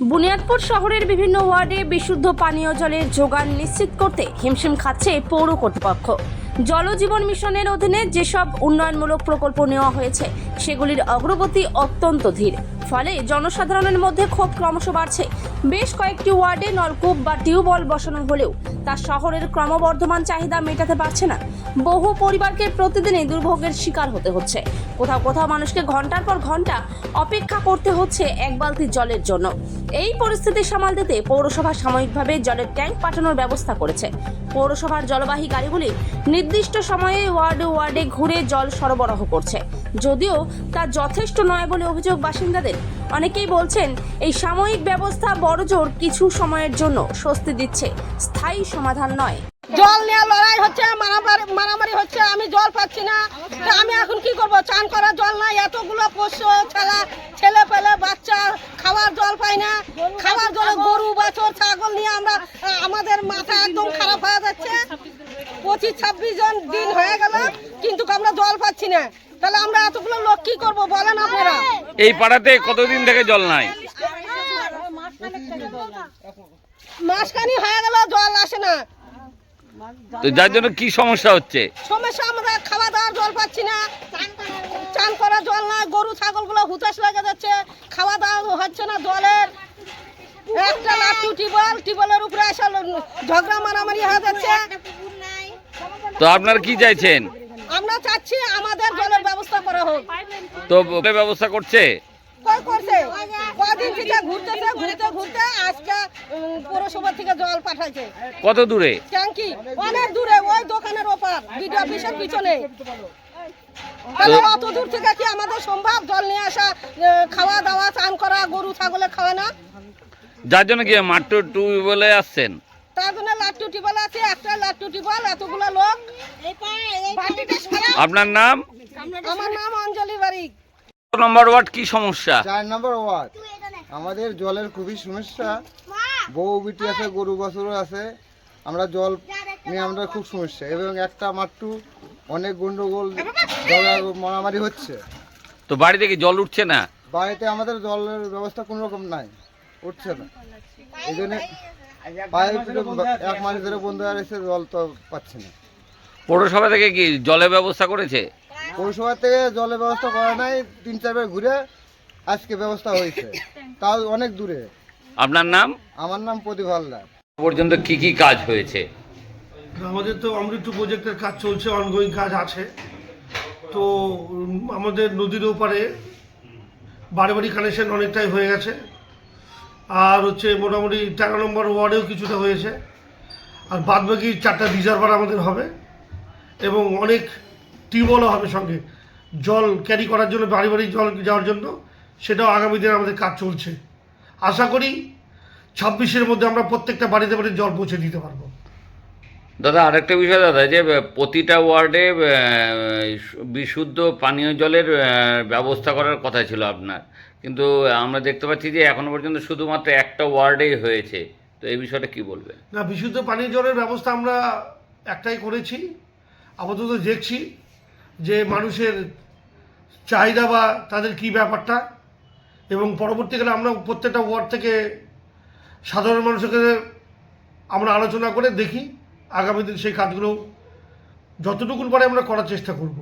বুনিয়াদপুর শহরের বিভিন্ন ওয়ার্ডে বিশুদ্ধ পানীয় জলের যোগান নিশ্চিত করতে হিমশিম খাচ্ছে পৌর কর্তৃপক্ষ। জলজীবন মিশনের অধীনে যেসব উন্নয়নমূলক প্রকল্প নেওয়া হয়েছে সেগুলির অগ্রগতি অত্যন্ত ধীর, ফলে জনসাধারণের মধ্যে ক্ষোভ ক্রমশ বাড়ছে। বেশ কয়েকটি ওয়ার্ডে নলকূপ বা টিউবওয়েল বসানো হলেও তা শহরের ক্রমবর্ধমান চাহিদা মেটাতে পারছে না। বহু পরিবারকে প্রতিদিনই দুর্ভোগের শিকার হতে হচ্ছে। কোথাও কোথাও মানুষকে ঘন্টার পর ঘন্টা অপেক্ষা করতে হচ্ছে এক বালতি জলের জন্য। এই পরিস্থিতি সামাল দিতে পৌরসভা সাময়িকভাবে জলের ট্যাঙ্ক পাঠানোর ব্যবস্থা করেছে। পৌরসভার জলবাহী গাড়িগুলি নির্দিষ্ট সময়ে ওয়ার্ডে ওয়ার্ডে ঘুরে জল সরবরাহ করছে, যদিও তা যথেষ্ট নয় বলে অভিযোগ বাসিন্দাদের। অনেকেই বলছেন এই সাময়িক ব্যবস্থা বড়জোর কিছু সময়ের জন্য স্বস্তি দিচ্ছে, স্থায়ী সমাধান নয়। জল নিয়ে লড়াই হচ্ছে, মারামারি হচ্ছে, আমি জল পাচ্ছি না। তা আমি এখন কি করব? চান করার জল নাই, এতগুলো পোষ্য ছেলে পেলে বাচ্চা খাওয়ার জল পাই না। খাওয়ার জলে গরু বাছর ছাগল নিয়ে আমাদের মাথা একদম খারাপ হয়ে যাচ্ছে। 25-26 জন দিন হয়ে গেল, কিন্তু আমরা জল পাচ্ছি না। তাহলে আমরা এতগুলো লোক কি করব বলেন আপনারা? এই পাড়াতে কতদিন থেকে জল নাই? মাসখানি হয়ে গেল, জল আসে না। তো যার জন্য কি সমস্যা হচ্ছে? সমস্যা, আমরা খাওয়া দাওয়ার জল পাচ্ছি না, চান করার জল না, গরু ছাগলগুলো হুতাশ লেগে যাচ্ছে, খাওয়া দাওয়া হচ্ছে না। জলের একটা লাঠি টিউবওয়েলের উপরে এসে ঝগড়া মারামারি হয়ে যাচ্ছে। তো আপনারা কি চাইছেন? আমরা চাচ্ছি আমাদের জলের ব্যবস্থা করা হোক। তো ব্যবস্থা করছে? কই করছে? কদিন থেকে ঘুরতে আজকে পৌরসভা থেকে জল পাঠাইছে। কত দূরে? ট্যাঙ্কি অনেক দূরে, ওই দোকানের ওপার, বিডিও অফিসের পিছনে। তাহলে অত দূর থেকে কি আমাদের সম্ভব জল নিয়ে আসা, খাওয়া দাওয়া, চান করা, গরু ছাগলে খাওয়া না? যার জন্য কি মাত্র টিউবওয়েলে আসছেন? তার জন্য লাট্টু টিউবওয়েল আছে, একটা লাট্টু টিউবওয়েল, এতগুলো লোক। আপনার নাম? আমার নাম অঞ্জলি বারিক। নম্বর ওয়ার্ড কি সমস্যা? 4 নম্বর ওয়ার্ড। আমাদের জলের খুবই সমস্যা। বউ বিটি আছে, গরু বাছুর আছে, আমরা জল নিয়ে আমরা খুব সমস্যা। এবং একটা মাট্টু অনেক গন্ডগোল, জলের মারামারি হচ্ছে। তো বাড়ি থেকে জল উঠছে না? বাড়িতে আমাদের জলের ব্যবস্থা কোনো রকম নাই, উঠছে না। এই জন্য পাইপ 1 মাস ধরে বন্ধ হয়ে গেছে, জল তো পাচ্ছি না। পৌরসভা থেকে কি জলের ব্যবস্থা করেছে? পৌরসভা থেকে জলের ব্যবস্থা করা নাই, 3-4 বার ঘুরে আজকে ব্যবস্থা হয়েছে, তাও অনেক দূরে। আপনার নাম? আমার নাম প্রদীপ হালদার। পর্যন্ত কি কি কাজ হয়েছে? আমাদের তো অমৃত প্রজেক্টের কাজ চলছে, অনগোয়িং কাজ আছে। তো আমাদের নদীর ওপারে বাড়ি কানেকশন অনেকটাই হয়ে গেছে। আর হচ্ছে মোটামুটি 13 নম্বর ওয়ার্ডেও কিছুটা হয়েছে। আর বাদবাকি 4টা রিজার্ভার আমাদের হবে এবং অনেক টিউবওয়েলও হবে সঙ্গে, জল ক্যারি করার জন্য, বাড়ি জল যাওয়ার জন্য। সেটাও আগামী দিনে আমাদের কাজ চলছে। আশা করি 26-এর মধ্যে আমরা প্রত্যেকটা বাড়িতে জল পৌঁছে দিতে পারবো। দাদা, আরেকটা বিষয় দাদা, যে প্রতিটা ওয়ার্ডে বিশুদ্ধ পানীয় জলের ব্যবস্থা করার কথা ছিল আপনার, কিন্তু আমরা দেখতে পাচ্ছি যে এখনো পর্যন্ত শুধুমাত্র একটা ওয়ার্ডেই হয়েছে। তো এই বিষয়টা কি বলবেন? না, বিশুদ্ধ পানীয় জলের ব্যবস্থা আমরা একটাই করেছি। আপাতত দেখছি যে মানুষের চাহিদা বা তাদের কি ব্যাপারটা, এবং পরবর্তীকালে আমরা প্রত্যেকটা ওয়ার্ড থেকে সাধারণ মানুষকে আমরা আলোচনা করে দেখি আগামী দিন সেই কাজগুলো যতটুকু পারে আমরা করার চেষ্টা করব।